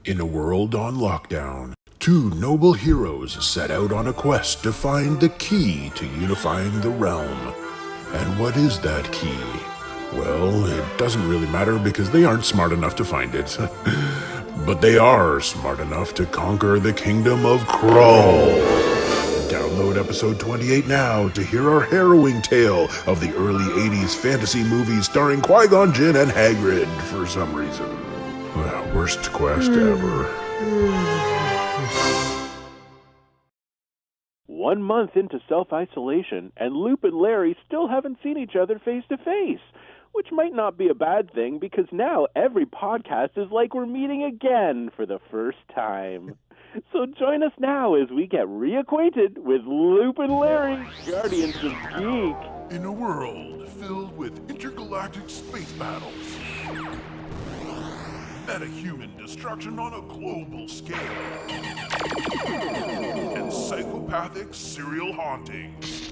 In a world on lockdown, two noble heroes set out on a quest to find the key to unifying the realm. And what is that key? Well, it doesn't really matter because they aren't smart enough to find it. But they are smart enough to conquer the kingdom of KRULL. Download episode 28 now to hear our harrowing tale of the early 80s fantasy movies starring Qui-Gon Jinn and Hagrid for some reason. Well, worst quest ever. 1 month into self-isolation, and Loop and Larry still haven't seen each other face-to-face, which might not be a bad thing because now every podcast is like we're meeting again for the first time. So join us now as we get reacquainted with Loop and Larry, Guardians of Geek. In a world filled with intergalactic space battles, metahuman destruction on a global scale, and psychopathic serial hauntings,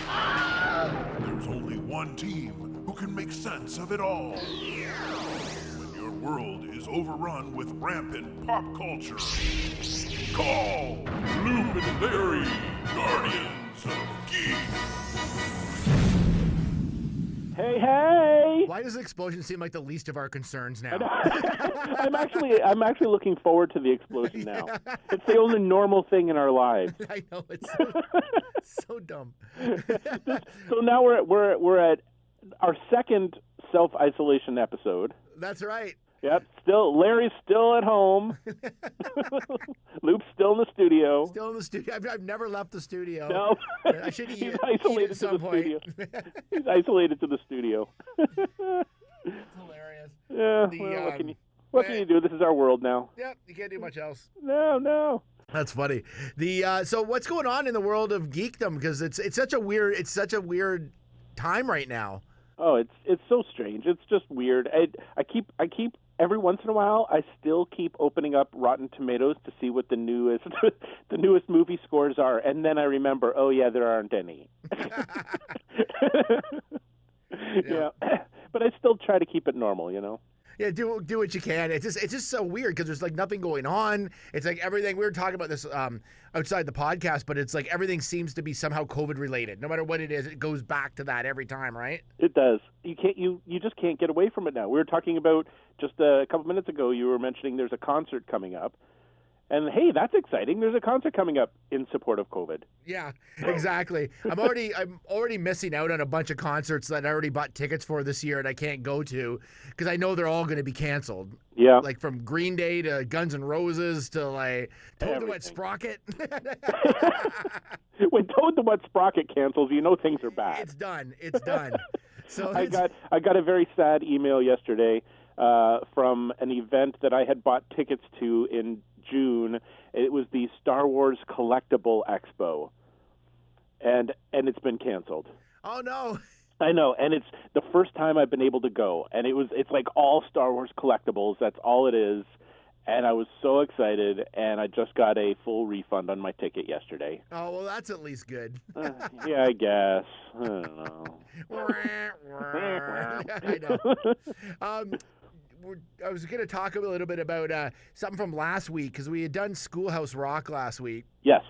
there's only one team who can make sense of it all. When your world is overrun with rampant pop culture, call Loop and Larry, Guardians of Geek. Hey, hey! Why does the explosion seem like the least of our concerns now? I'm actually looking forward to the explosion now. It's the only normal thing in our lives. I know, it's so dumb. So now we're at our second self-isolation episode. That's right. Yep. Still, Larry's still at home. Loop's still in the studio. Still in the studio. I've never left the studio. No. I should He's isolated at some point. He's isolated to the studio. It's hilarious. Yeah. What can you do? This is our world now. Yep. You can't do much else. No. That's funny. So what's going on in the world of geekdom? Because it's such a weird time right now. Oh, it's so strange. It's just weird. I keep every once in a while I still keep opening up Rotten Tomatoes to see what the newest movie scores are, and then I remember, oh yeah, there aren't any. Yeah. But I still try to keep it normal, you know. Yeah, do what you can. It's just so weird because there's like nothing going on. It's like everything. We were talking about this outside the podcast, but it's like everything seems to be somehow COVID related. No matter what it is, it goes back to that every time, right? It does. You just can't get away from it now. We were talking about just a couple minutes ago. You were mentioning there's a concert coming up. And hey, that's exciting. There's a concert coming up in support of COVID. Yeah, exactly. I'm already missing out on a bunch of concerts that I already bought tickets for this year and I can't go to because I know they're all going to be canceled. Yeah. Like from Green Day to Guns N' Roses to like Toad the Wet Sprocket. When Toad the Wet Sprocket cancels, you know things are bad. It's done. So I got a very sad email yesterday from an event that I had bought tickets to in June. It was the Star Wars Collectible Expo, and it's been canceled. Oh no! I know, and it's the first time I've been able to go, and it's like all Star Wars collectibles. That's all it is, and I was so excited, and I just got a full refund on my ticket yesterday. Oh well, that's at least good. Yeah, I guess. I don't know. I know. I was going to talk a little bit about something from last week because we had done Schoolhouse Rock last week. Yes.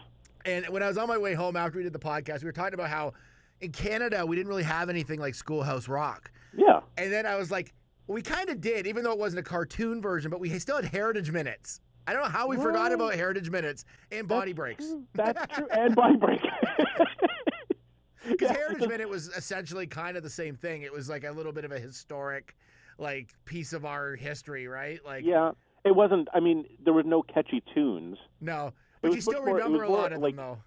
And when I was on my way home after we did the podcast, we were talking about how in Canada we didn't really have anything like Schoolhouse Rock. Yeah. And then I was like, well, we kind of did, even though it wasn't a cartoon version, but we still had Heritage Minutes. I don't know how we forgot about Heritage Minutes and Body Breaks. That's true, and Body Breaks. Because Heritage Minute was essentially kind of the same thing. It was like a little bit of a historic like piece of our history, right? Like, yeah, it wasn't. I mean, there was no catchy tunes. No, but you still remember a lot of them, though.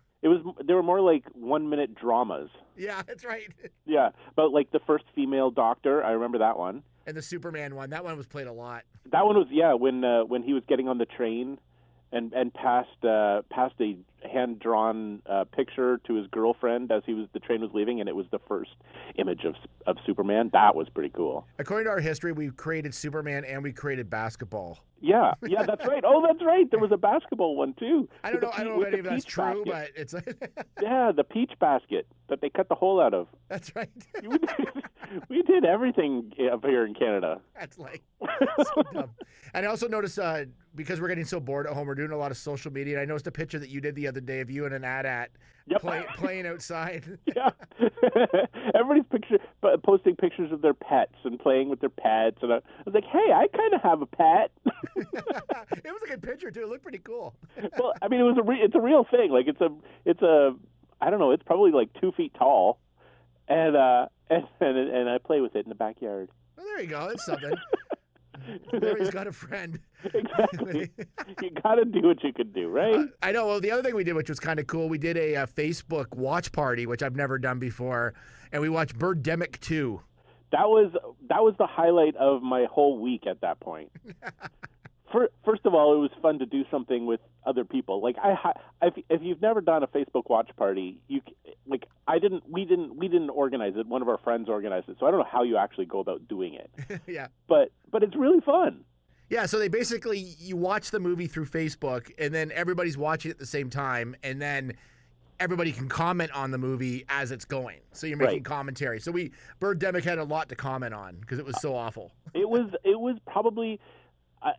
They were more like 1-minute dramas. Yeah, that's right. Yeah, but like the first female Doctor, I remember that one. And the Superman one, that one was played a lot. That one was when he was getting on the train, and past a hand-drawn picture to his girlfriend as the train was leaving, and it was the first image of Superman. That was pretty cool. According to our history, we created Superman and we created basketball. Yeah, that's right. Oh, that's right. There was a basketball one too. I don't know if any of that's true, but it's yeah, the peach basket that they cut the hole out of. That's right. We did everything up here in Canada. That's like so dumb. And I also noticed because we're getting so bored at home, we're doing a lot of social media. And I noticed a picture that you did the other day of you and an AT-AT playing outside. Yeah, everybody's posting pictures of their pets and playing with their pets, and I was like, hey, I kind of have a pet. It was a good picture too. It looked pretty cool. Well, I mean, it's a real thing. Like it's a I don't know. It's probably like 2 feet tall, and I play with it in the backyard. Well, there you go. That's something. Larry's got a friend. Exactly. You got to do what you can do, right? I know. Well, the other thing we did, which was kind of cool, we did a Facebook watch party, which I've never done before, and we watched Birdemic 2. That was the highlight of my whole week at that point. First of all, it was fun to do something with other people. Like if you've never done a Facebook watch party, we didn't organize it. One of our friends organized it, so I don't know how you actually go about doing it. Yeah, but it's really fun. Yeah, so you watch the movie through Facebook, and then everybody's watching it at the same time, and then everybody can comment on the movie as it's going. So you're making commentary. So Birdemic had a lot to comment on because it was so awful. It was probably.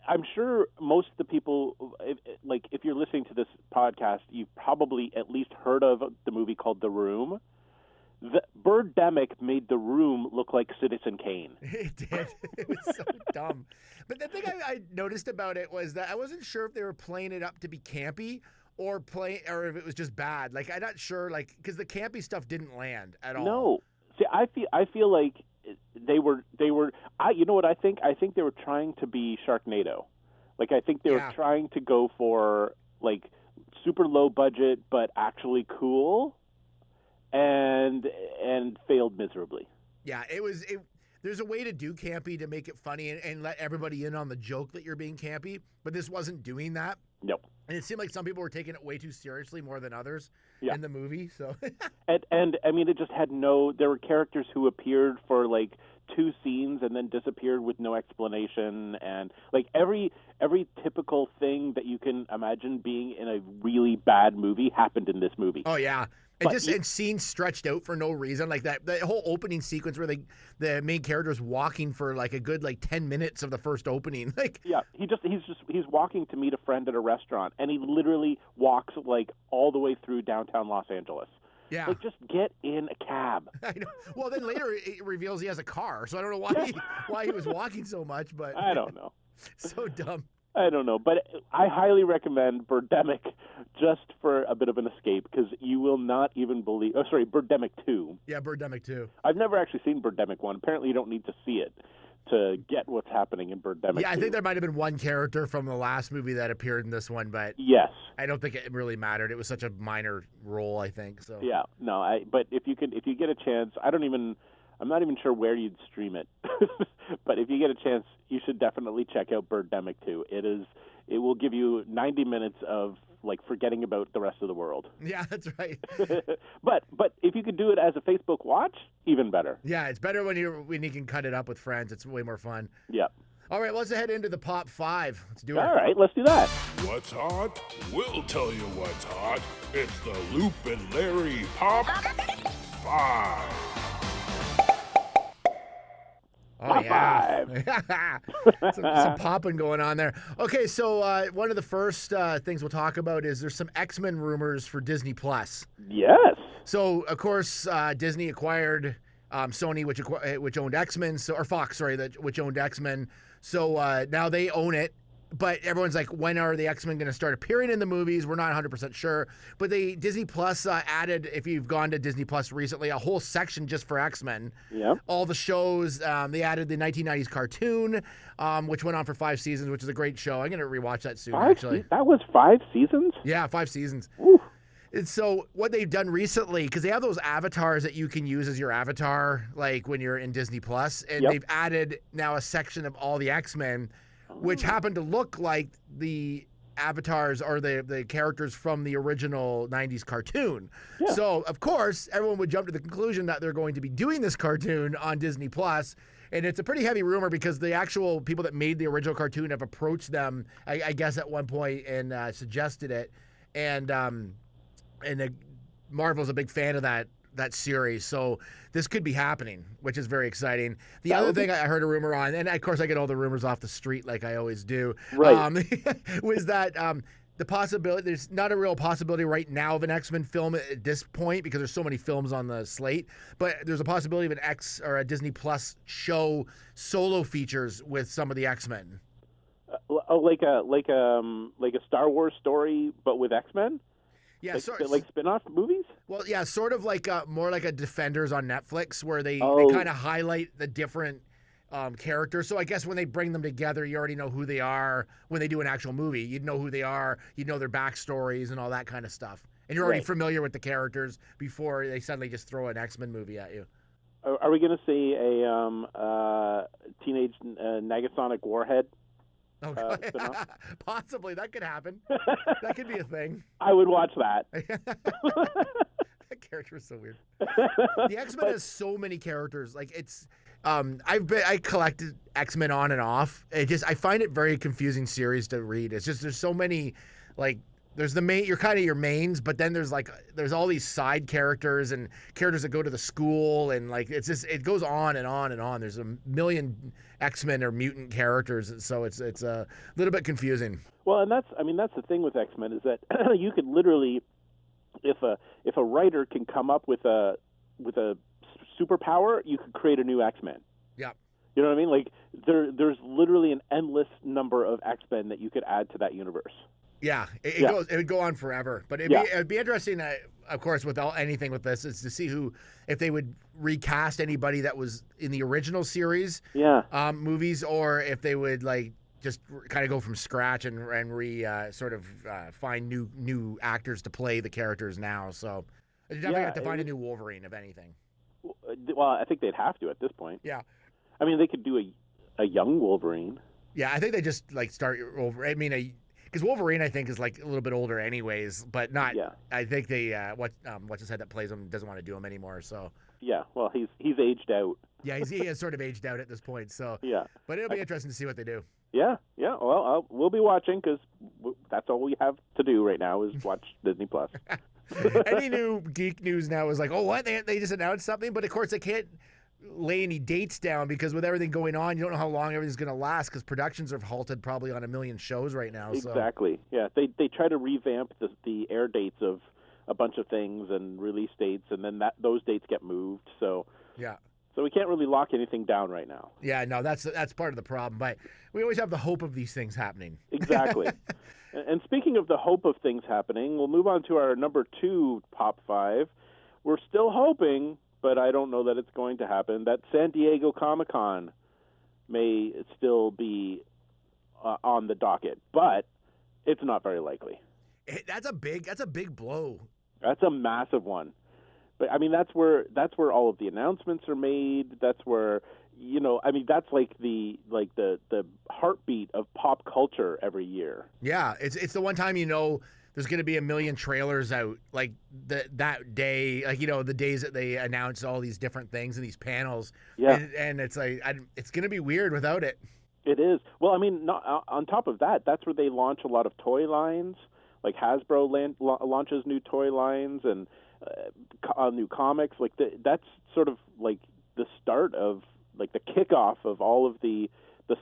I'm sure most of the people, if you're listening to this podcast, you've probably at least heard of the movie called The Room. The Birdemic made The Room look like Citizen Kane. It did. It was so dumb. But the thing I noticed about it was that I wasn't sure if they were playing it up to be campy or if it was just bad. Like, I'm not sure, because the campy stuff didn't land at all. No. See, I feel like they were you know what I think? I think they were trying to be Sharknado. Like, I think they were trying to go for like super low budget but actually cool, and failed miserably. Yeah, there's a way to do campy to make it funny and let everybody in on the joke that you're being campy, but this wasn't doing that. Nope. And it seemed like some people were taking it way too seriously, more than others in the movie. So, and I mean, it just had there were characters who appeared for like 2 scenes and then disappeared with no explanation, and like every typical thing that you can imagine being in a really bad movie happened in this movie. Oh yeah. And scenes stretched out for no reason, like that whole opening sequence where the main character is walking for like a good 10 minutes of the first opening. He's walking to meet a friend at a restaurant, and he literally walks like all the way through downtown Los Angeles. Yeah, like just get in a cab. I know. Well, then later it reveals he has a car, so I don't know why he was walking so much, but I don't know. So dumb. I don't know, but I highly recommend Birdemic just for a bit of an escape, because you will not even believe... Oh, sorry, Birdemic 2. Yeah, Birdemic 2. I've never actually seen Birdemic 1. Apparently you don't need to see it to get what's happening in Birdemic 2. Yeah, I think there might have been one character from the last movie that appeared in this one, but yes, I don't think it really mattered. It was such a minor role, I think. So yeah, no, but if you get a chance, I'm not even sure where you'd stream it, but if you get a chance, you should definitely check out Birdemic 2. It will give you 90 minutes of like forgetting about the rest of the world. Yeah, that's right. but if you could do it as a Facebook watch, even better. Yeah, it's better when you can cut it up with friends. It's way more fun. Yeah. All right, let's head into the Pop 5. Let's do it. All right, let's do that. What's hot? We'll tell you what's hot. It's the Loop and Larry Pop 5. Oh, yeah. some popping going on there. Okay, so one of the first things we'll talk about is there's some X-Men rumors for Disney+. Yes. So, of course, Disney acquired Sony, which owned X-Men, or Fox, sorry, which owned X-Men. So now they own it. But everyone's like, when are the X-Men going to start appearing in the movies? We're not 100% sure. But Disney Plus added, if you've gone to Disney Plus recently, a whole section just for X-Men. Yeah. All the shows. They added the 1990s cartoon, which went on for 5 seasons, which is a great show. I'm going to rewatch that soon, actually. That was 5 seasons? Yeah, 5 seasons. Ooh. And so what they've done recently, because they have those avatars that you can use as your avatar, like when you're in Disney Plus, and they've added now a section of all the X-Men, which happened to look like the avatars are the characters from the original 90s cartoon. Yeah. So, of course, everyone would jump to the conclusion that they're going to be doing this cartoon on Disney Plus. And it's a pretty heavy rumor because the actual people that made the original cartoon have approached them, I guess, at one point and suggested it. And Marvel's a big fan of that series, so this could be happening, which is very exciting. The other thing I heard a rumor on, and of course I get all the rumors off the street like I always do, Right. was that the possibility, there's not a real possibility right now of an X-Men film at this point because there's so many films on the slate, but there's a possibility of an a Disney Plus show solo features with some of the X-Men. Like a Star Wars story, but with X-Men? Yeah, like spin-off movies? Well, yeah, sort of like more like a Defenders on Netflix, where they kind of highlight the different characters. So I guess when they bring them together, you already know who they are. When they do an actual movie, you'd know who they are. You'd know their backstories and all that kind of stuff. And you're already familiar with the characters before they suddenly just throw an X-Men movie at you. Are we going to see a teenage Negasonic Warhead? Oh, possibly. That could happen. That could be a thing. I would watch that. That character is so weird. The X-Men has so many characters. Like it's, I collected X-Men on and off. I find it very confusing series to read. It's just there's so many, like there's the main, you're kind of your mains, but then there's all these side characters and characters that go to the school, and like it goes on and on and on. There's a million X-Men or mutant characters, so it's a little bit confusing. Well, and that's the thing with X-Men is that you could literally, if a writer can come up with a superpower, you could create a new X-Men. Yeah. You know what I mean? Like there's literally an endless number of X-Men that you could add to that universe. Yeah, it would go on forever. But it'd be interesting, of course, with anything with this, is to see if they would recast anybody that was in the original series movies, or if they would like just kind of go from scratch and find new actors to play the characters now. So you definitely have to find a new Wolverine, if anything. Well, I think they'd have to at this point. Yeah. I mean, they could do a young Wolverine. Yeah, I think they just like start over. I mean, because Wolverine, I think, is like a little bit older, anyways, but not. Yeah. I think they what's his head that plays him doesn't want to do him anymore. So. Yeah, well, he's aged out. Yeah, he has sort of aged out at this point. So. Yeah. But it'll be interesting to see what they do. Yeah. Well, we'll be watching because that's all we have to do right now is watch Disney Plus. Any new geek news now is like, oh, what they just announced something, but of course they can't lay any dates down because with everything going on, you don't know how long everything's going to last because productions are halted probably on a million shows right now. Exactly. So. Yeah, they try to revamp the air dates of a bunch of things and release dates, and then those dates get moved. So yeah. So we can't really lock anything down right now. Yeah, no, that's part of the problem. But we always have the hope of these things happening. Exactly. And speaking of the hope of things happening, we'll move on to our number 2 Pop 5. We're still hoping, but I don't know that it's going to happen, that San Diego Comic-Con may still be on the docket, but it's not very likely. That's a big blow. That's a massive one. But I mean, that's where all of the announcements are made. That's where, that's like the heartbeat of pop culture every year. Yeah, it's the one time there's going to be a million trailers out, like that day, like the days that they announce all these different things and these panels. Yeah, and it's like it's going to be weird without it. It is. Well, I mean, on top of that, that's where they launch a lot of toy lines. Like Hasbro launches new toy lines and new comics. Like that's sort of like the start of like the kickoff of all of the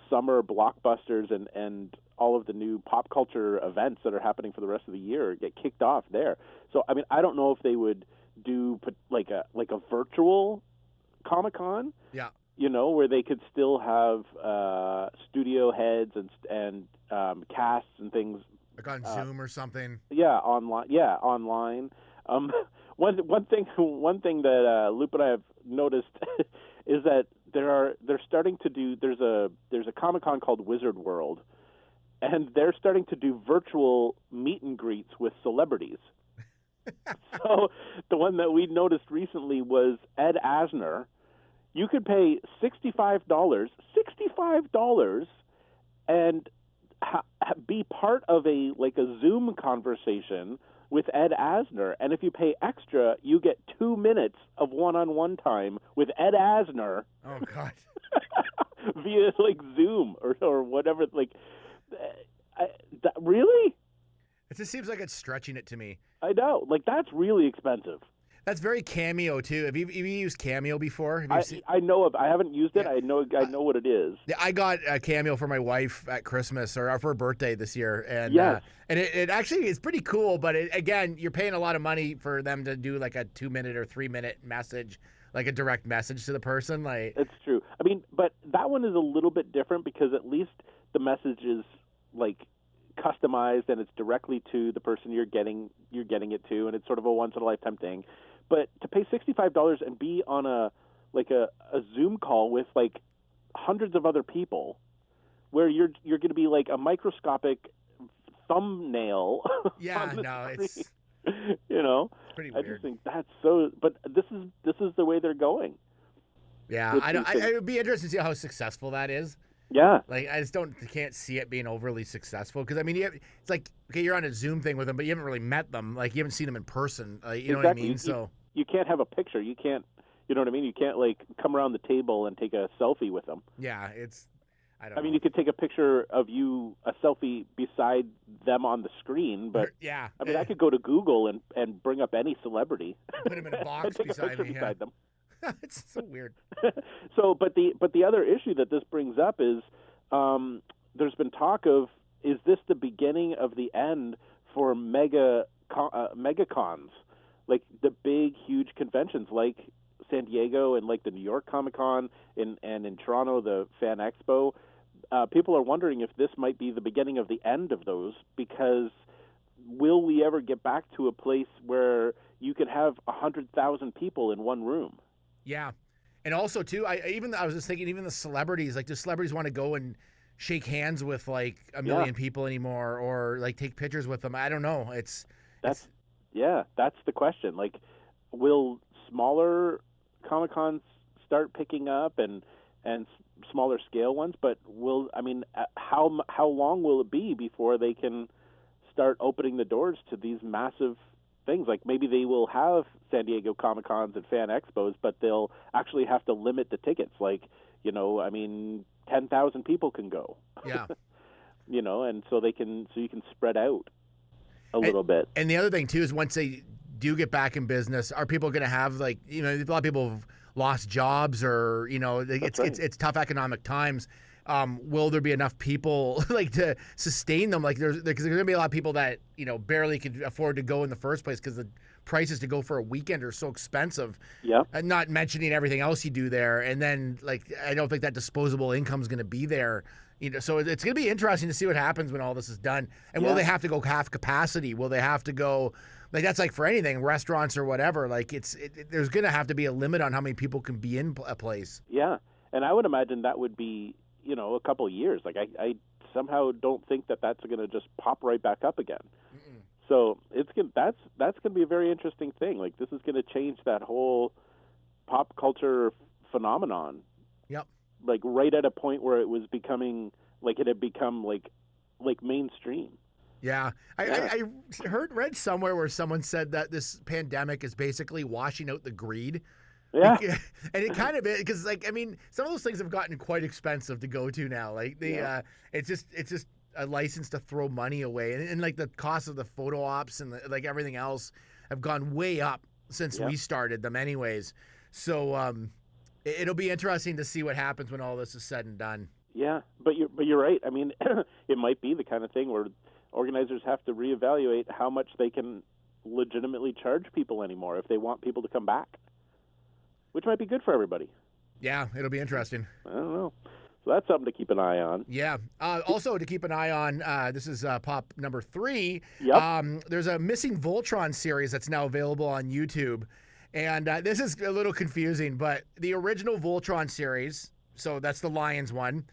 summer blockbusters and all of the new pop culture events that are happening for the rest of the year get kicked off there. So I mean, I don't know if they would do like a virtual Comic-Con. Yeah. Where they could still have studio heads and casts and things. Like on Zoom or something. Yeah, online. Yeah, online. One thing that Luke and I have noticed is that they're starting to do. There's a Comic-Con called Wizard World, and they're starting to do virtual meet and greets with celebrities. So the one that we noticed recently was Ed Asner. You could pay $65, and be part of a Zoom conversation with Ed Asner, and if you pay extra, you get 2 minutes of one-on-one time with Ed Asner. Oh God. Via Zoom or whatever. Really? It just seems like it's stretching it to me. I know. That's really expensive. That's very Cameo too. Have you used Cameo before? I know of. I haven't used it. Yeah. I know what it is. I got a Cameo for my wife at Christmas or for her birthday this year, and yes. And it actually is pretty cool. But again, you're paying a lot of money for them to do a 2-minute or 3-minute message, a direct message to the person. It's true. I mean, but that one is a little bit different because at least the message is customized and it's directly to the person you're getting it to, and it's sort of a once in a lifetime thing. But to pay $65 and be on a Zoom call with hundreds of other people, where you're going to be a microscopic thumbnail. Yeah, no, it's it's pretty weird. I just think that's so. But this is the way they're going. Yeah, it would be interesting to see how successful that is. Yeah. I just can't see it being overly successful because, I mean, it's okay, you're on a Zoom thing with them, but you haven't really met them. You haven't seen them in person. You know what I mean? So you can't have a picture. You can't, you know what I mean? You can't, come around the table and take a selfie with them. Yeah, I mean, you could take a picture of you, a selfie beside them on the screen, but yeah. I mean, I could go to Google and bring up any celebrity. Put them in a box beside them. It's so weird. So, but the other issue that this brings up is there's been talk of, is this the beginning of the end for megacons, the big, huge conventions like San Diego and the New York Comic Con and in Toronto the Fan Expo? People are wondering if this might be the beginning of the end of those, because will we ever get back to a place where you could have 100,000 people in one room? Yeah. And also too, I was just thinking, even the celebrities, do celebrities want to go and shake hands with a million people anymore, or take pictures with them? I don't know. That's the question. Will smaller Comic-Cons start picking up and smaller scale ones? But how long will it be before they can start opening the doors to these massive things? Maybe they will have San Diego Comic-Cons and Fan Expos, but they'll actually have to limit the tickets. 10,000 people can go. Yeah. And so you can spread out a little bit. And the other thing too is, once they do get back in business, are people going to have a lot of people have lost jobs, or it's tough economic times. Will there be enough people to sustain them? Because there's going to be a lot of people that barely could afford to go in the first place because the prices to go for a weekend are so expensive. Yeah. And not mentioning everything else you do there, and then I don't think that disposable income is going to be there. So it's going to be interesting to see what happens when all this is done. And will they have to go half capacity? Will they have to go? That's for anything, restaurants or whatever. There's going to have to be a limit on how many people can be in a place. Yeah, and I would imagine that would be a couple of years. I somehow don't think that's going to just pop right back up again. Mm-mm. So that's going to be a very interesting thing. This is going to change that whole pop culture phenomenon. Yep. Right at a point where it was becoming it had become mainstream. Yeah. I read somewhere where someone said that this pandemic is basically washing out the greed. Yeah. And it kind of is, because some of those things have gotten quite expensive to go to now. It's just a license to throw money away, and the cost of the photo ops and everything else have gone way up since we started them anyways. So it'll be interesting to see what happens when all this is said and done. Yeah, but you're right. I mean, it might be the kind of thing where organizers have to reevaluate how much they can legitimately charge people anymore if they want people to come back, which might be good for everybody. Yeah, it'll be interesting. I don't know. So that's something to keep an eye on. Yeah. Also to keep an eye on, this is pop number 3. Yep. There's a Missing Voltron series that's now available on YouTube. And this is a little confusing, but the original Voltron series, so that's the Lions one,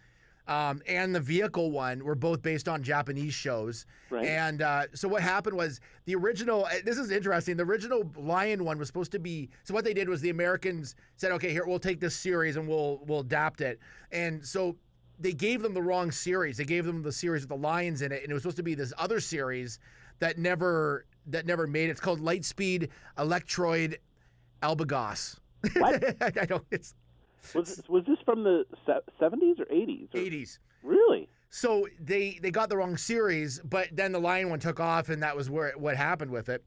and the Vehicle one were both based on Japanese shows. Right. And so what happened was the original, this is interesting, the original Lion one was supposed to be, so what they did was the Americans said, okay, here, we'll take this series and we'll adapt it. And so they gave them the wrong series. They gave them the series with the lions in it, and it was supposed to be this other series that never made it. It's called Lightspeed Electroid Albagos. What? I don't. It's Was this from the 70s or 80s? 80s. Really? So they got the wrong series, but then the lion one took off, and that was what happened with it.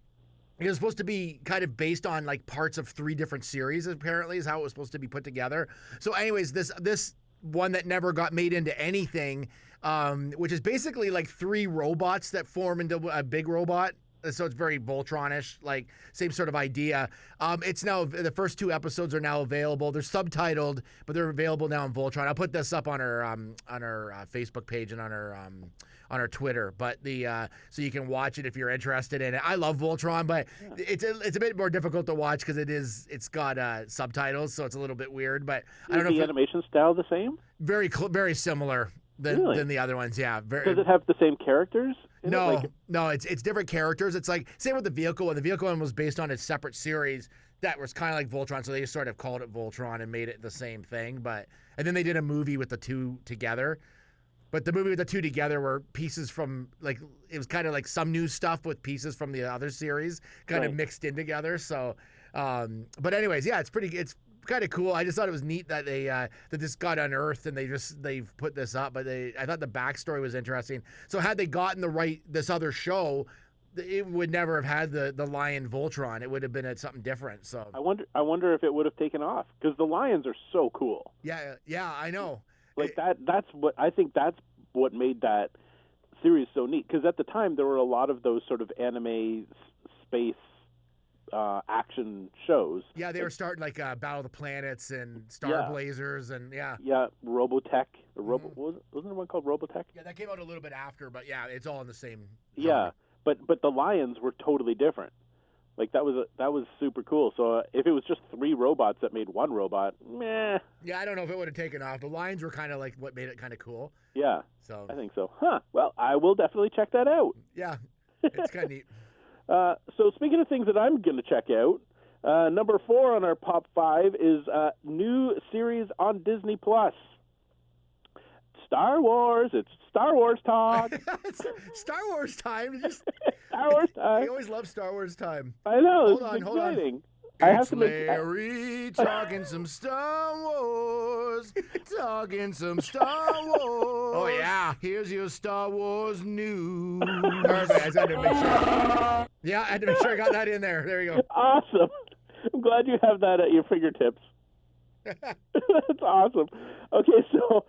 It was supposed to be kind of based on like parts of 3 different series, apparently, is how it was supposed to be put together. So anyways, this one that never got made into anything, which is basically like 3 robots that form into a big robot. So it's very Voltron-ish, like same sort of idea. It's now, the first 2 episodes are now available. They're subtitled, but they're available now on Voltron. I'll put this up on our Facebook page and on our Twitter. But so you can watch it if you're interested in it. I love Voltron, but it's a bit more difficult to watch because it's got subtitles, so it's a little bit weird. But I don't know. Is the animation style the same? Very similar than the other ones. Yeah. Does it have the same characters? No, it's different characters. It's like same with the vehicle one. The vehicle one was based on a separate series that was kind of like Voltron, so they just sort of called it Voltron and made it the same thing. And then they did a movie with the 2 together. But the movie with the 2 together were pieces from, like, it was kind of like some new stuff with pieces from the other series kind of mixed in together. So, but anyways, yeah, it's kind of cool. I just thought it was neat that that this got unearthed and they've put this up. But I thought the backstory was interesting. So had they gotten this other show, it would never have had the Lion Voltron. It would have been something different. So I wonder if it would have taken off because the lions are so cool. Yeah, I know. Like that's what made that series so neat. Because at the time there were a lot of those sort of anime space action shows. Yeah, they were starting like Battle of the Planets and Star Blazers and yeah, Robotech. Wasn't there one called Robotech? Yeah, that came out a little bit after, but yeah, it's all in the same genre. Yeah, but the lions were totally different. Like that was super cool. So if it was just 3 robots that made one robot, meh. Yeah, I don't know if it would have taken off. The lions were kind of like what made it kind of cool. Yeah. So I think so. Huh. Well, I will definitely check that out. Yeah, it's kind of neat. So speaking of things that I'm going to check out, number 4 on our Pop 5 is a new series on Disney Plus. Star Wars. It's Star Wars talk. Star Wars time. Star Wars time. I always love Star Wars time. I know. Hold on. I have It's to make Larry talking some Star Wars. Talking some Star Wars. Oh yeah. Here's your Star Wars news. Perfect. I just had to make sure. Yeah, I had to make sure I got that in there. There you go. Awesome. I'm glad you have that at your fingertips. That's awesome. Okay, so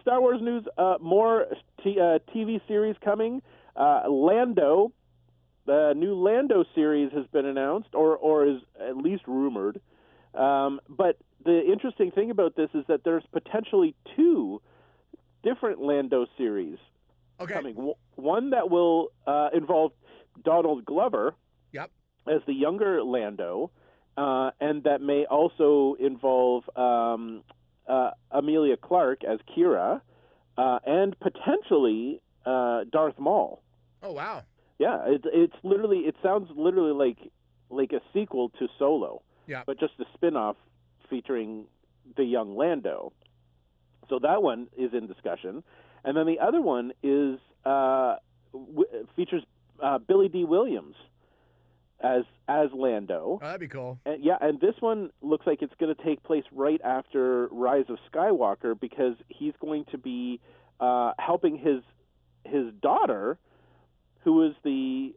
Star Wars news, more TV series coming. Lando, the new Lando series has been announced, or is at least rumored. But the interesting thing about this is that there's potentially 2 different Lando series coming. One that will involve Donald Glover as the younger Lando, and that may also involve Amelia Clark as Kira, and potentially Darth Maul. Oh wow! Yeah, it sounds literally like a sequel to Solo. Yeah, but just a spin-off featuring the young Lando. So that one is in discussion, and then the other one is features Billy D. Williams as Lando. Oh, that'd be cool. And this one looks like it's going to take place right after Rise of Skywalker because he's going to be helping his daughter, who is the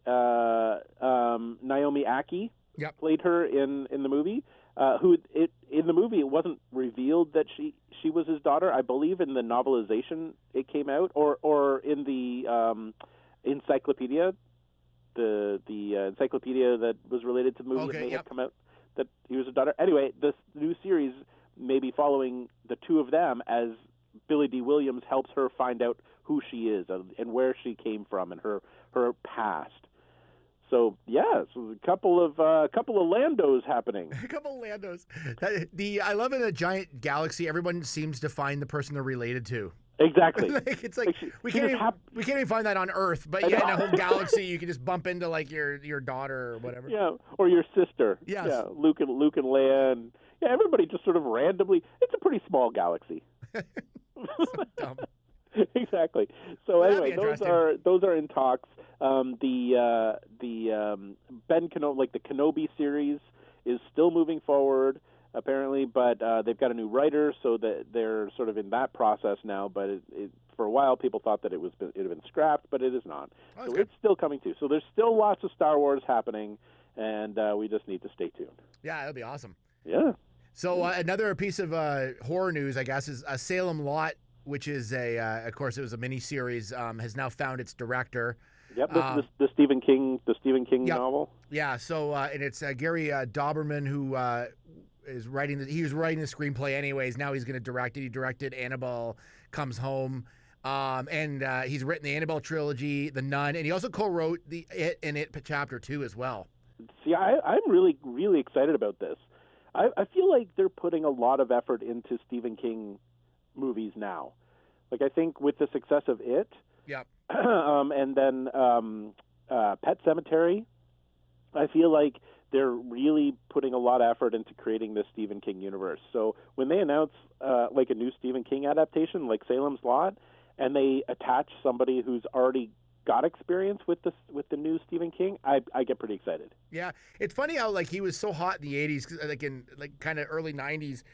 Naomi Aki, played her in the movie. In the movie it wasn't revealed that she was his daughter. I believe in the novelization it came out, or in the encyclopedia. The encyclopedia that was related to the movie may have come out that he was a daughter. Anyway, this new series may be following the 2 of them as Billy D. Williams helps her find out who she is and where she came from and her past. So yeah, so a couple of Landos happening. A couple of Landos. I love in a giant galaxy, everyone seems to find the person they're related to. Exactly. It's like we can't even find that on Earth, but yeah, in a whole galaxy you can just bump into like your daughter or whatever. Yeah, or your sister. Yes. Yeah, Luke and Leia, and everybody just sort of randomly. It's a pretty small galaxy. So dumb. Exactly. So Well, that'd anyway, be those are in talks. The Ben Kenobi, like the Kenobi series, is still moving forward apparently, but they've got a new writer, so that they're sort of in that process now. But for a while, people thought that it had been scrapped, but it is not. Oh, So good. it's still coming too. So there's still lots of Star Wars happening, and we just need to stay tuned. Yeah, that'd be awesome. Yeah. So another piece of horror news, I guess, is Salem Lot, which is of course, it was a miniseries, has now found its director. Yep. The Stephen King Yep. novel. Yeah. So and it's Gary Doberman who is writing. He was writing the screenplay anyways. Now he's going to direct it. He directed Annabelle Comes Home, and he's written the Annabelle trilogy, The Nun, and he also co-wrote the It Chapter 2 as well. See, I'm really, really excited about this. I feel like they're putting a lot of effort into Stephen King movies now. Like, I think with the success of It, Yep. and then Pet Sematary, I feel like they're really putting a lot of effort into creating this Stephen King universe. So when they announce like a new Stephen King adaptation, like Salem's Lot, and they attach somebody who's already got experience with the new Stephen King, I get pretty excited. Yeah, it's funny how like he was so hot in the '80s, like in like kind of early '90s,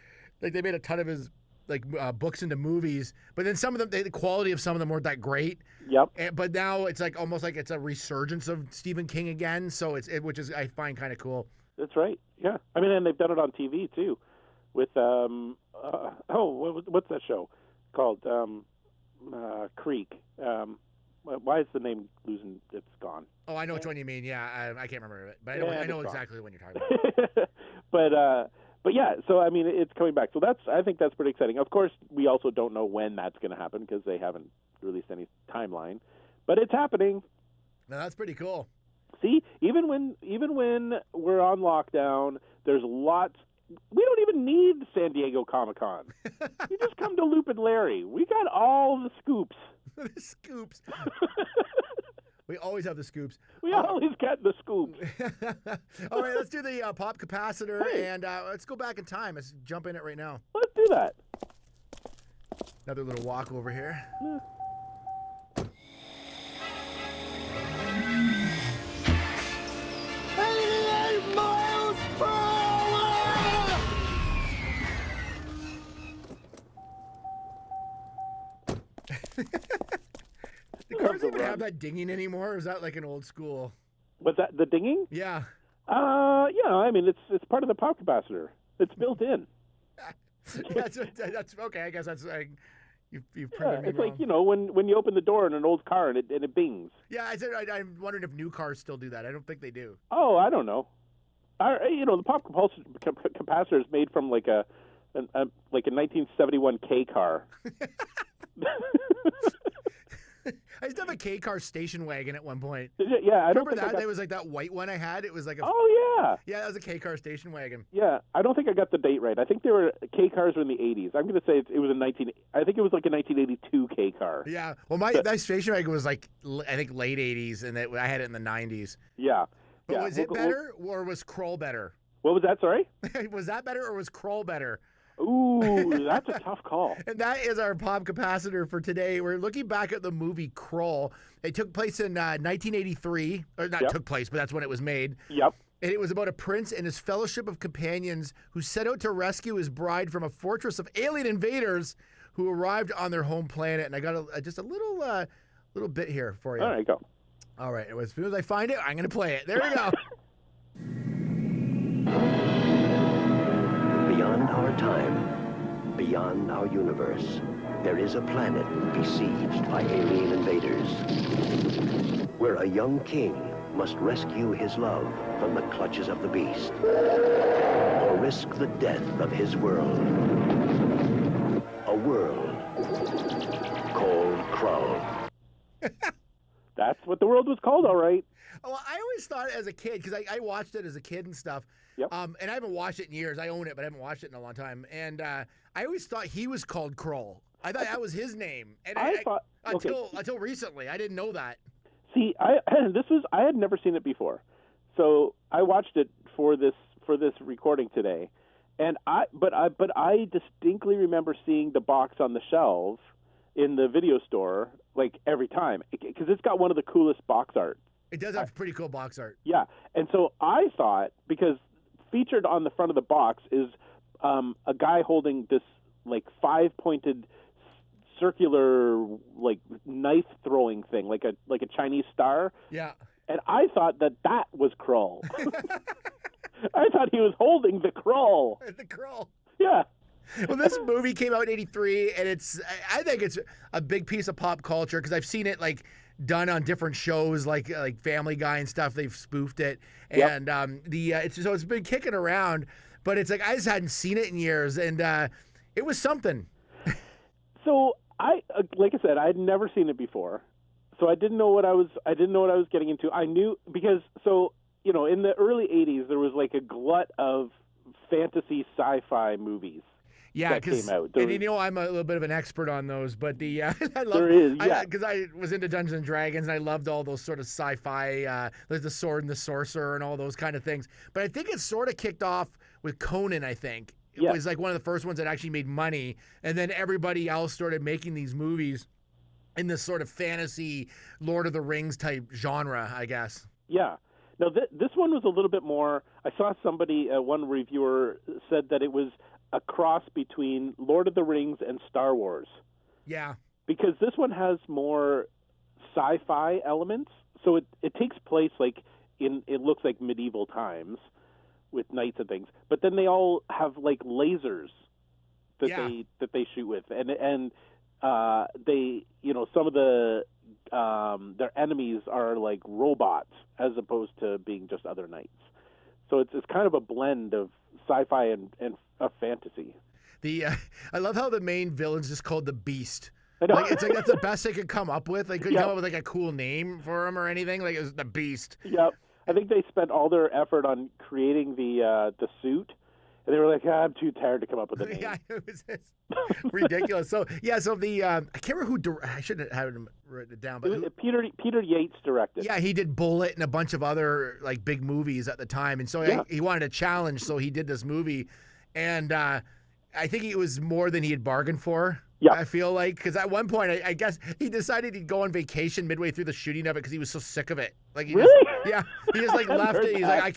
like they made a ton of his like books into movies, but then some of them, the quality of some of them weren't that great. Yep. But now it's like almost like it's a resurgence of Stephen King again. So which is I find kind of cool. That's right. Yeah. I mean, and they've done it on TV too, with what's that show called? Creek. Why is the name losing its gone? Oh, I know which one you mean. Yeah, I can't remember it, but I know exactly when you're talking about. But yeah, so I mean, it's coming back. So I think that's pretty exciting. Of course, we also don't know when that's going to happen because they haven't released any timeline, but it's happening. No, that's pretty cool. See, even when we're on lockdown, there's lots. We don't even need San Diego Comic-Con. You just come to Loop and Larry. We got all the scoops. The scoops. We always have the scoops. We always get the scoops. All right, let's do the pop capacitor, and let's go back in time. Let's jump in it right now. Let's do that. Another little walk over here. Yeah. 88 miles per hour! The cars even have that dinging anymore, or is that like an old school? Was that the dinging? Yeah. Yeah. I mean, it's part of the pop capacitor. It's built in. that's okay. I guess that's like you've proven me it's wrong. like when you open the door in an old car and it bings. Yeah, I'm wondering if new cars still do that. I don't think they do. Oh, I don't know. The pop capacitor is made from like a 1971 K car. I used to have a K car station wagon at one point. Yeah, I remember don't think that. There was like that white one I had. It was like a. Oh yeah. Yeah, that was a K car station wagon. Yeah, I don't think I got the date right. I think they were K cars were in the 80s. I'm going to say it was I think it was like a 1982 K car. Yeah. Well, that station wagon was like I think late 80s, and I had it in the 90s. Yeah. But was it better or was KRULL better? What was that? Sorry. Was that better or was KRULL better? Ooh, that's a tough call. And that is our pop capacitor for today. We're looking back at the movie KRULL. It took place in 1983, or not took place, but that's when it was made. Yep. And it was about a prince and his fellowship of companions who set out to rescue his bride from a fortress of alien invaders who arrived on their home planet. And I got just a little bit here for you. All right, go. All right. As soon as I find it, I'm going to play it. There we go. Beyond our time, beyond our universe, there is a planet besieged by alien invaders, where a young king must rescue his love from the clutches of the beast, or risk the death of his world. A world called KRULL. That's what the world was called, all right. Well, I always thought as a kid, because I watched it as a kid and stuff. Yep. And I haven't watched it in years. I own it, but I haven't watched it in a long time. And I always thought he was called KRULL. I thought that was his name. And until recently, I didn't know that. See, I had never seen it before, so I watched it for this recording today, And I distinctly remember seeing the box on the shelves in the video store like every time because it's got one of the coolest box art. It does have pretty cool box art. Yeah, and so I thought because featured on the front of the box is a guy holding this like 5-pointed circular like knife throwing thing, like a Chinese star. Yeah. And I thought that was KRULL. I thought he was holding the KRULL. The KRULL. Yeah. Well, this movie came out in '83, and I think it's a big piece of pop culture because I've seen it like done on different shows like Family Guy and stuff. They've spoofed it, and it's been kicking around. But it's like I just hadn't seen it in years, and it was something. So like I said, I had never seen it before, so I didn't know what I was getting into. I knew because in the early '80s there was like a glut of fantasy sci-fi movies. Yeah, because I'm a little bit of an expert on those, but I love because I was into Dungeons and Dragons and I loved all those sort of sci-fi, like the Sword and the Sorcerer and all those kind of things. But I think it sort of kicked off with Conan. I think it was like one of the first ones that actually made money, and then everybody else started making these movies in this sort of fantasy, Lord of the Rings type genre, I guess. Yeah. Now this one was a little bit more. I saw somebody, one reviewer said that it was a cross between Lord of the Rings and Star Wars. Yeah. Because this one has more sci-fi elements. So it takes place like it looks like medieval times with knights and things. But then they all have like lasers that they shoot with. And they, some of the their enemies are like robots as opposed to being just other knights. So it's kind of a blend of sci-fi and fantasy. I love how the main villain's just called the Beast. I know. Like, it's like that's the best they could come up with. They couldn't come up with like a cool name for him or anything. Like it was the Beast. Yep. I think they spent all their effort on creating the suit, and they were like, I'm too tired to come up with a name. Yeah, it was ridiculous. So the I can't remember I shouldn't have written it down, but Peter Yates directed. Yeah, he did Bullet and a bunch of other like big movies at the time, and so he wanted a challenge, so he did this movie, and I think it was more than he had bargained for. Yeah, I feel like because at one point I guess he decided he'd go on vacation midway through the shooting of it because he was so sick of it. Like he just like left it. He's like I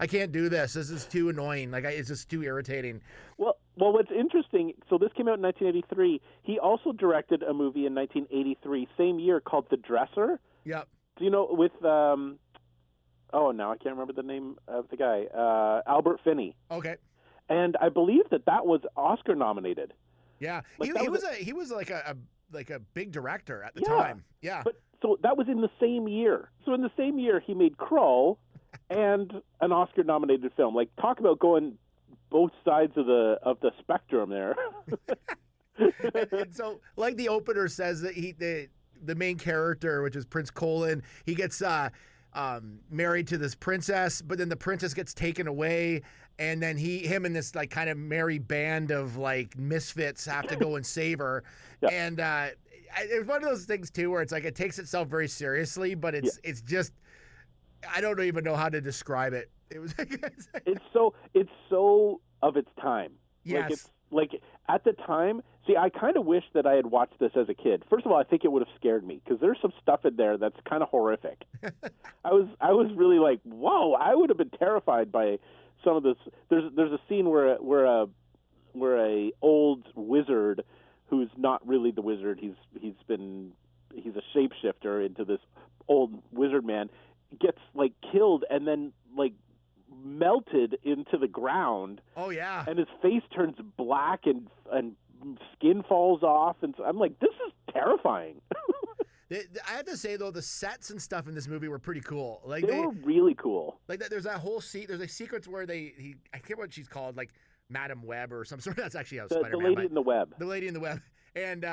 can't do this. This is too annoying. Like it's just too irritating. Well, what's interesting, so this came out in 1983. He also directed a movie in 1983, same year, called The Dresser. Yep. Do you know with now I can't remember the name of the guy, Albert Finney. Okay. And I believe that was Oscar nominated. Yeah, like he was like a big director at the time. Yeah. But so that was in the same year. So in the same year, he made KRULL and an Oscar-nominated film. Like, talk about going both sides of the spectrum there. and so, like the opener says, that the main character, which is Prince KRULL In, he gets married to this princess, but then the princess gets taken away. And then him and this like kind of merry band of like misfits have to go and save her. Yep. And it's one of those things too where it's like it takes itself very seriously, but it's just I don't even know how to describe it. It was it's so of its time. Yes. Like at the time. See, I kind of wish that I had watched this as a kid. First of all, I think it would have scared me because there's some stuff in there that's kind of horrific. I was really like, whoa! I would have been terrified by some of this. There's a scene where a old wizard who's not really the wizard. He's a shapeshifter into this old wizard man, gets like killed and then like melted into the ground. Oh yeah. And his face turns black and skin falls off, and so I'm like, this is terrifying. I have to say though, the sets and stuff in this movie were pretty cool. Like they were really cool. Like there's that whole there's a sequence where I can't remember what she's called, like Madam Web or some sort. That's actually how Spider-Man. The Lady in the Web. The Lady in the Web. And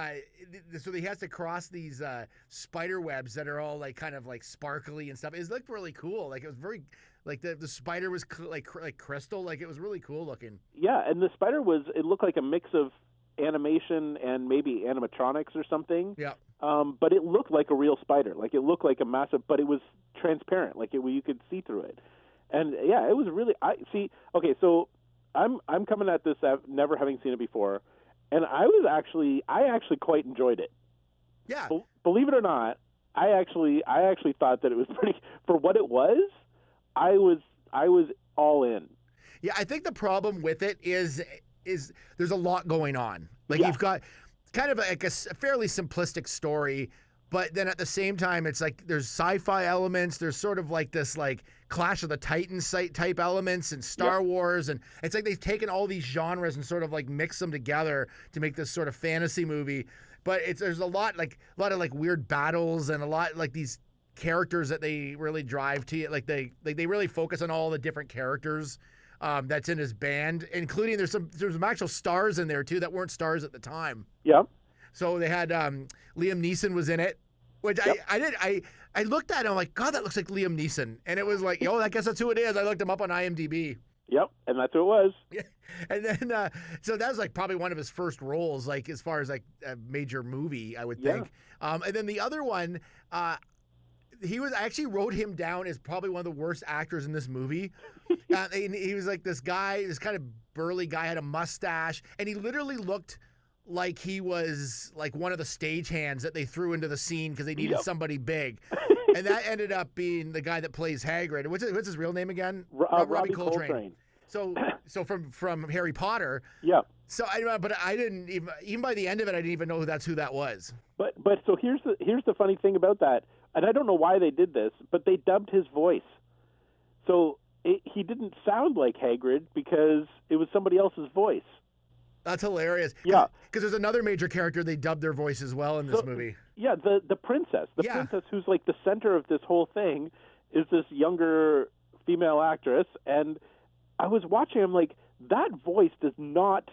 so he has to cross these spider webs that are all like kind of like sparkly and stuff. It looked really cool. Like it was very like the spider was like crystal. Like it was really cool looking. Yeah, and the spider it looked like a mix of animation and maybe animatronics or something. Yeah. But it looked like a real spider. Like it looked like a massive, but it was transparent. Like you could see through it. And yeah, it was really. Okay, so I'm coming at this never having seen it before, and I actually quite enjoyed it. Yeah. Believe it or not, I actually thought that it was pretty, for what it was. I was all in. Yeah, I think the problem with it is there's a lot going on. Like you've got kind of like a fairly simplistic story, but then at the same time, it's like there's sci-fi elements. There's sort of like this like Clash of the Titans type elements and Star Wars, and it's like they've taken all these genres and sort of like mixed them together to make this sort of fantasy movie. But there's a lot of like weird battles and a lot like these characters that they really drive to you. Like they really focus on all the different characters that's in his band, including there's some actual stars in there too that weren't stars at the time. Yeah. So they had Liam Neeson was in it, which I looked at it, I'm like, God, that looks like Liam Neeson, and it was like, yo, I guess that's who it is. I looked him up on IMDb. Yep, and that's who it was. Yeah, and then so that was like probably one of his first roles, like as far as like a major movie, I would think. And then the other one, I actually wrote him down as probably one of the worst actors in this movie. He was like this guy, this kind of burly guy, had a mustache, and he literally looked like he was like one of the stagehands that they threw into the scene because they needed somebody big. And that ended up being the guy that plays Hagrid. What's his real name again? Robbie Coltrane. So from Harry Potter. Yeah. So I didn't even by the end of it, I didn't even know who that was. But so here's the funny thing about that, and I don't know why they did this, but they dubbed his voice. So he didn't sound like Hagrid because it was somebody else's voice. That's hilarious. Yeah. Because there's another major character they dubbed their voice as well in this movie. Yeah, the princess. The princess who's like the center of this whole thing is this younger female actress. And I was watching, I'm like, that voice does not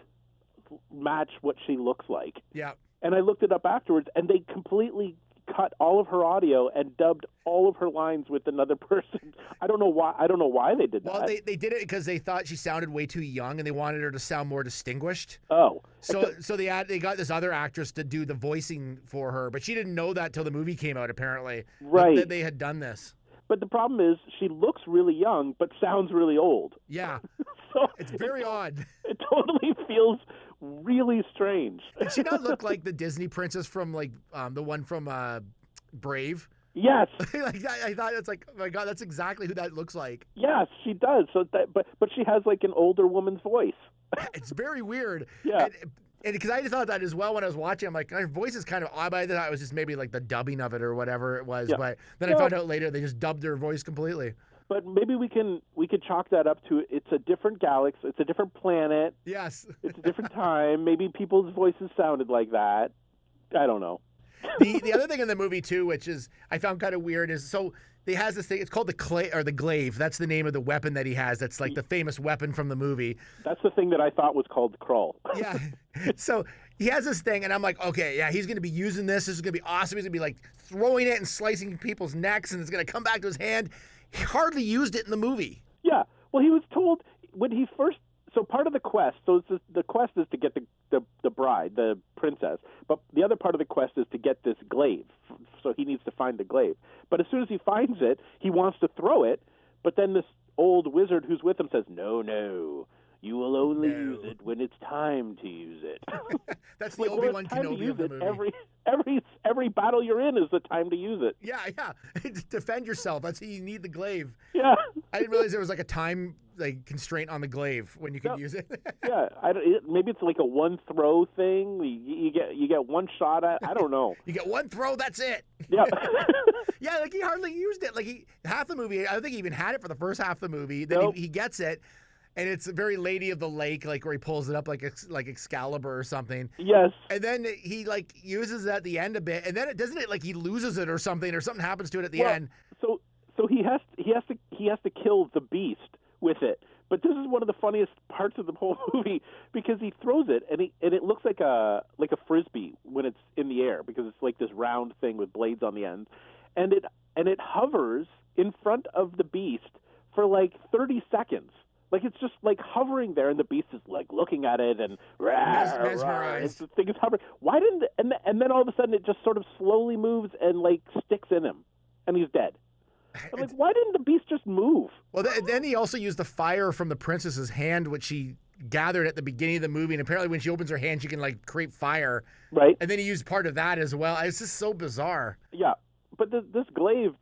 match what she looks like. Yeah. And I looked it up afterwards, and they completely cut all of her audio and dubbed all of her lines with another person. I don't know why they did that. Well, they did it because they thought she sounded way too young, and they wanted her to sound more distinguished. Oh, so they got this other actress to do the voicing for her, but she didn't know that till the movie came out. Apparently, right? That they had done this. But the problem is, she looks really young, but sounds really old. Yeah, so it's very odd. It totally feels really strange. Did she not look like the Disney princess from like the one from Brave? Yes. Like I thought it's like, oh my God, that's exactly who that looks like. Yes, she does. So but she has like an older woman's voice. It's very weird. Yeah. And because I thought that as well when I was watching, I'm like, her voice is kind of odd. I thought it was just maybe like the dubbing of it or whatever it was. Yeah. But then I found out later they just dubbed her voice completely. But maybe we could chalk that up to it's a different galaxy, it's a different planet. Yes. It's a different time. Maybe people's voices sounded like that. I don't know. The other thing in the movie too, which is I found kind of weird, is so he has this thing. It's called the glaive. That's the name of the weapon that he has. That's like the famous weapon from the movie. That's the thing that I thought was called KRULL. Yeah. So he has this thing, and I'm like, okay, yeah, he's going to be using this. This is going to be awesome. He's going to be like throwing it and slicing people's necks, and it's going to come back to his hand. He hardly used it in the movie. Yeah. Well, he was told when he first. So part of the quest. So the quest is to get the bride, the princess. But the other part of the quest is to get this glaive. So he needs to find the glaive. But as soon as he finds it, he wants to throw it. But then this old wizard who's with him says, "No, you will only use it when it's time to use it." That's the Obi-Wan Kenobi of the movie. Every battle you're in is the time to use it. Yeah. Defend yourself. That's how you need the glaive. Yeah. I didn't realize there was like a time constraint on the glaive when you could use it. Yeah. Maybe it's like a one throw thing. You get one shot at. I don't know. You get one throw. That's it. Yeah. Yeah. Like he hardly used it. Like half the movie. I don't think he even had it for the first half of the movie. Then he gets it. And it's very Lady of the Lake, like where he pulls it up like Excalibur or something. Yes. And then he like uses it at the end a bit, and then it like he loses it or something happens to it at the end. So he has to kill the beast with it. But this is one of the funniest parts of the whole movie because he throws it and it looks like a frisbee when it's in the air because it's like this round thing with blades on the end, and it hovers in front of the beast for like 30 seconds. Like it's just like hovering there, and the beast is like looking at it and mesmerized. The thing is hovering. Why didn't and then all of a sudden it just sort of slowly moves and like sticks in him, and he's dead. I'm like, why didn't the beast just move? Well, then he also used the fire from the princess's hand, which she gathered at the beginning of the movie, and apparently when she opens her hand, she can like create fire. Right. And then he used part of that as well. It's just so bizarre. Yeah, but this glaive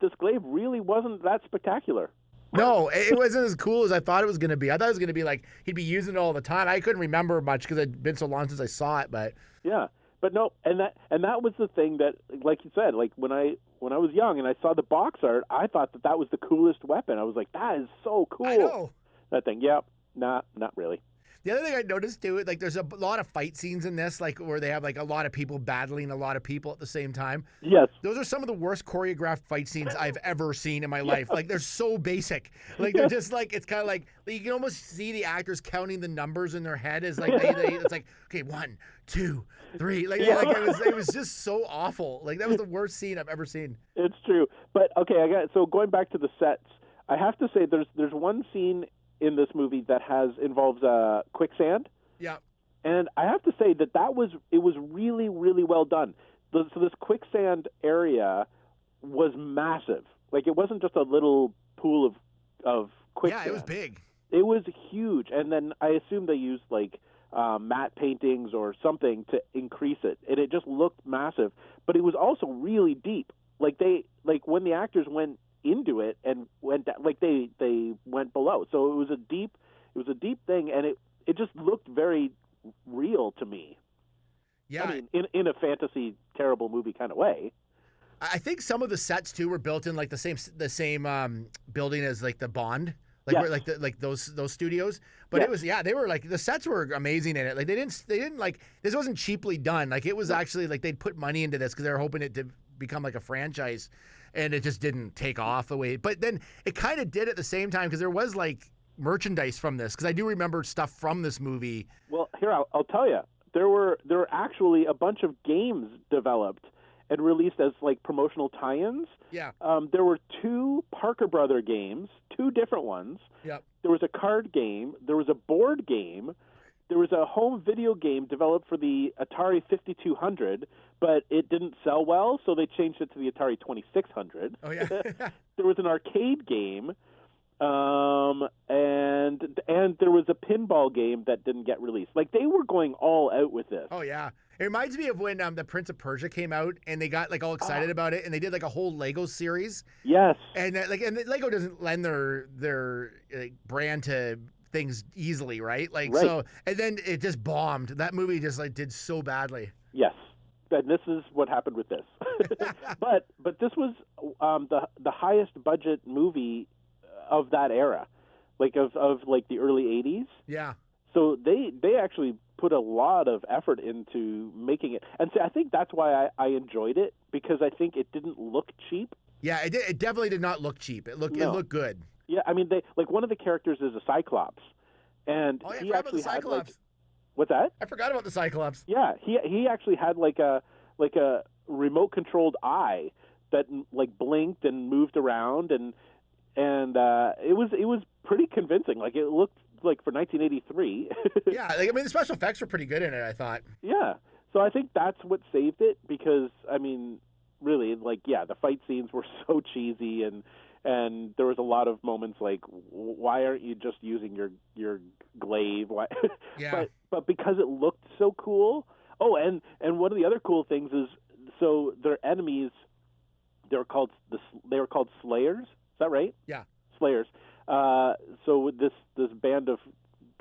really wasn't that spectacular. No, it wasn't as cool as I thought it was going to be. I thought it was going to be like he'd be using it all the time. I couldn't remember much because it'd been so long since I saw it. But yeah, but no, and that was the thing that, like you said, like when I was young and I saw the box art, I thought that was the coolest weapon. I was like, that is so cool. I know. That thing. Yeah, not really. The other thing I noticed too, like there's a lot of fight scenes in this, like where they have like a lot of people battling a lot of people at the same time. Yes. Those are some of the worst choreographed fight scenes I've ever seen in my life. Like they're so basic. Like they're just like, it's kind of like you can almost see the actors counting the numbers in their head as like it's like, okay, 1, 2, 3. Like it was just so awful. Like that was the worst scene I've ever seen. It's true. But okay, so going back to the sets, I have to say there's one scene in this movie that involves quicksand. Yeah. And I have to say that it was really, really well done. So this quicksand area was massive. Like it wasn't just a little pool of quicksand. Yeah, it was big. It was huge. And then I assume they used like matte paintings or something to increase it. And it just looked massive. But it was also really deep. Like when the actors went into it and went down, like they went below. So it was a deep thing, and it just looked very real to me. Yeah. I mean, in a fantasy terrible movie kind of way. I think some of the sets too were built in like the same building as like the Bond. Like Yes. where, like those studios, but Yes. it was they were like the sets were amazing in it. Like they didn't like this wasn't cheaply done. Like it was actually like they'd put money into this because they were hoping it to become like a franchise, and it just didn't take off the way. But then it kind of did at the same time because there was like merchandise from this because I do remember stuff from this movie. Well, here I'll tell you, there were actually a bunch of games developed and released as like promotional tie-ins. Yeah. There were 2 Parker Brother games, 2 different ones. Yep. There was a card game. There was a board game. There was a home video game developed for the Atari 5200, but it didn't sell well, so they changed it to the Atari 2600. Oh yeah. There was an arcade game, and there was a pinball game that didn't get released. Like they were going all out with this. Oh yeah. It reminds me of when the Prince of Persia came out and they got like all excited about it and they did like a whole Lego series. Yes. And Lego doesn't lend their brand to things easily, right? Like Right. so, and then it just bombed. That movie just like did so badly. Yes. And this is what happened with this. but this was the highest budget movie of that era, like of like the early 80s. Yeah. So they actually put a lot of effort into making it. And so I think that's why I enjoyed it, because I think it didn't look cheap. Yeah, it definitely did not look cheap. It looked good. Yeah, I mean, one of the characters is a Cyclops, and Oh yeah, I he forgot about actually the had Cyclops. what's that? I forgot about the Cyclops. Yeah, he actually had like a remote controlled eye that like blinked and moved around, and it was pretty convincing. Like it looked like for 1983. Yeah, like, I mean the special effects were pretty good in it, I thought. Yeah, so I think that's what saved it, because I mean, really, like the fight scenes were so cheesy, and there was a lot of moments like, why aren't you just using your glaive? Why? Yeah. But because it looked so cool. Oh, and one of the other cool things is, so their enemies, they were called Slayers. Is that right? Yeah. Slayers. So this band of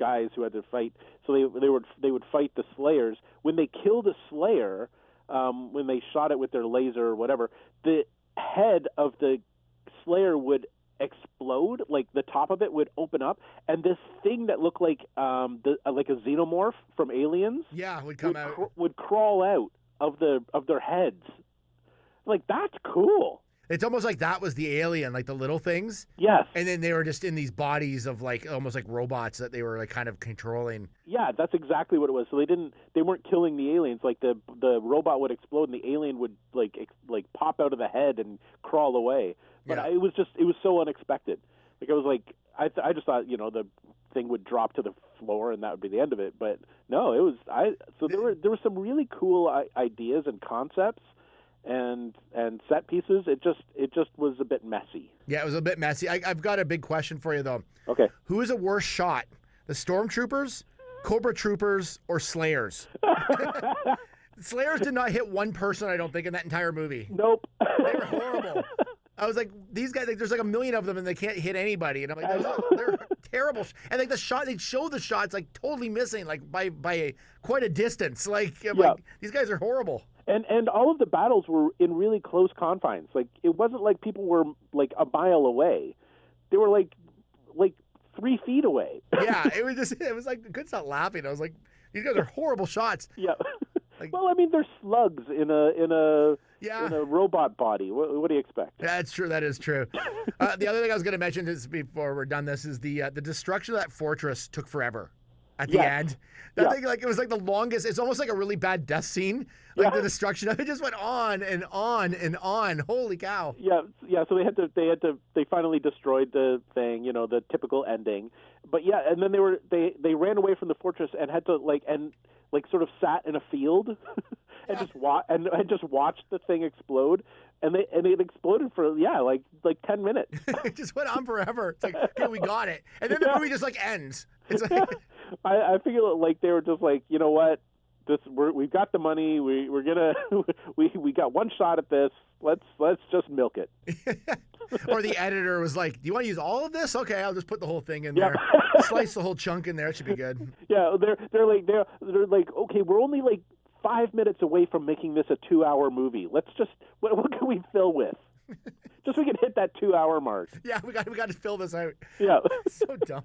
guys who had to fight, so they would fight the Slayers. When they killed a Slayer, when they shot it with their laser or whatever, the head of the Slayer would explode, like the top of it would open up, and this thing that looked like like a xenomorph from Aliens, would come out, would crawl out of their heads. Like, that's cool. It's almost like that was the alien, like the little things. Yes. And then they were just in these bodies of like almost like robots that they were like kind of controlling. Yeah, that's exactly what it was. So they weren't killing the aliens. Like the robot would explode and the alien would like pop out of the head and crawl away. But Yeah. it was so unexpected. Like I was like, I just thought the thing would drop to the floor and that would be the end of it. But no, it was So there were some really cool ideas and concepts and set pieces. It just was a bit messy. Yeah, it was a bit messy. I've got a big question for you though. Okay. Who is a worse shot, the stormtroopers Cobra Troopers or Slayers. Slayers did not hit one person, I don't think, in that entire movie. Nope. They were horrible. I was like, these guys, like, there's like a million of them and they can't hit anybody. And I'm like, they're terrible. And like they'd show the shots like totally missing, like by quite a distance. Like, I'm like, these guys are horrible. And all of the battles were in really close confines. Like, it wasn't like people were like a mile away. They were like 3 feet away. Yeah, it was like, I couldn't stop laughing. I was like, these guys are horrible shots. Yeah. Like, well, I mean, they're slugs in a robot body. What do you expect? That's true. That is true. The other thing I was going to mention is before we're done this is the destruction of that fortress took forever at the end. That thing, like, it was like the longest. It's almost like a really bad death scene. Like the destruction of it just went on and on and on. Holy cow! Yeah. So they finally destroyed the thing. You know, the typical ending. But yeah, and then they ran away from the fortress and had to sort of sat in a field and just watched the thing explode, and it exploded for like 10 minutes. It just went on forever. It's like, okay, we got it, and then the movie just like ends. It's like I feel like they were just like, you know what, we've got the money, we're gonna we got one shot at this. Let's just milk it. Or the editor was like, do you want to use all of this? Okay, I'll just put the whole thing in there. Slice the whole chunk in there. It should be good. Yeah, they're like, okay, we're only like 5 minutes away from making this a 2-hour movie. Let's just, what can we fill with? Just so we can hit that 2-hour mark. Yeah, we got to fill this out. Yeah. So dumb.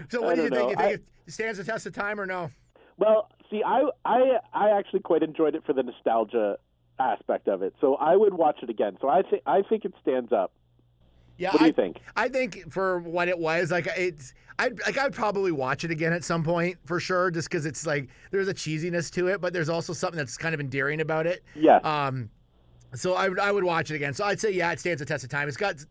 So what do you think? You think it stands the test of time or no? Well, see, I actually quite enjoyed it for the nostalgia aspect of it. So I would watch it again. So I think it stands up. Yeah, what do you think? I think for what it was, I'd probably watch it again at some point for sure, just because it's like there's a cheesiness to it, but there's also something that's kind of endearing about it. Yeah. So I would watch it again. So I'd say it stands the test of time. It's got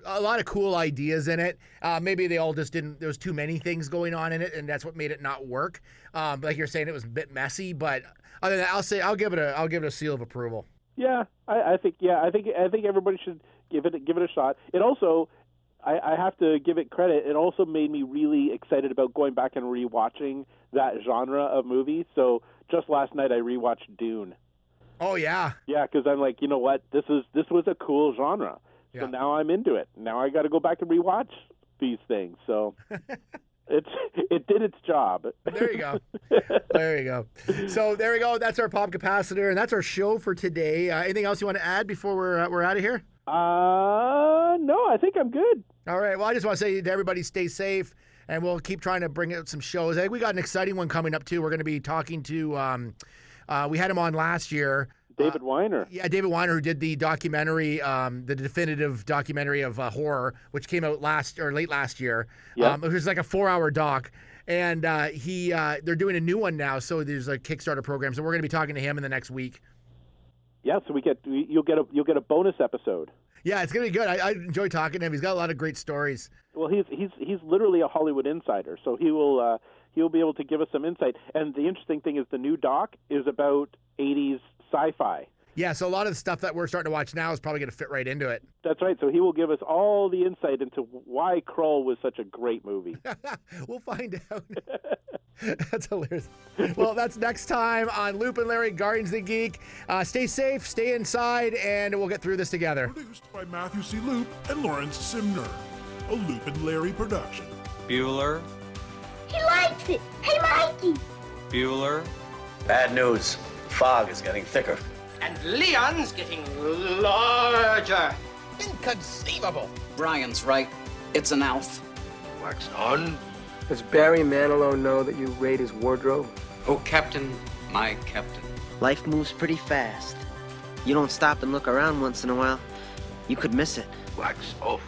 a lot of cool ideas in it. Maybe they all just didn't. There was too many things going on in it, and that's what made it not work. Like you're saying, it was a bit messy, but other than that, I'll give it a seal of approval. Yeah, I think everybody should give it a shot. It also, I have to give it credit. It also made me really excited about going back and rewatching that genre of movies. So just last night I rewatched Dune. Oh yeah. Yeah, because I'm like, you know what? This was a cool genre. So now I'm into it. Now I got to go back and rewatch these things. So it did its job. There you go. There you go. So there we go. That's our pop capacitor, and that's our show for today. Anything else you want to add before we're out of here? No, I think I'm good. All right. Well, I just want to say to everybody, stay safe, and we'll keep trying to bring out some shows. I think we got an exciting one coming up too. We're going to be talking to. We had him on last year. David Weiner. Yeah, David Weiner, who did the documentary, the definitive documentary of horror, which came out late last year. Yeah. It was like a 4-hour doc. And they're doing a new one now, so there's a Kickstarter program. So we're going to be talking to him in the next week. Yeah, so you'll get a bonus episode. Yeah, it's going to be good. I enjoy talking to him. He's got a lot of great stories. Well, he's literally a Hollywood insider, so he'll be able to give us some insight. And the interesting thing is the new doc is about 80s sci-fi. Yeah, so a lot of the stuff that we're starting to watch now is probably going to fit right into it. That's right. So he will give us all the insight into why KRULL was such a great movie. We'll find out. That's hilarious. Well, that's next time on Loop and Larry, Guardians of Geek. Stay safe, stay inside, and we'll get through this together. Produced by Matthew C. Loop and Lawrence Simner. A Loop and Larry production. Bueller. He likes it. Hey, Mikey. Bueller. Bad news. Fog is getting thicker. And Leon's getting larger. Inconceivable. Brian's right. It's an elf. Wax on. Does Barry Manilow know that you raid his wardrobe? Oh, Captain, my Captain. Life moves pretty fast. You don't stop and look around once in a while, you could miss it. Wax off.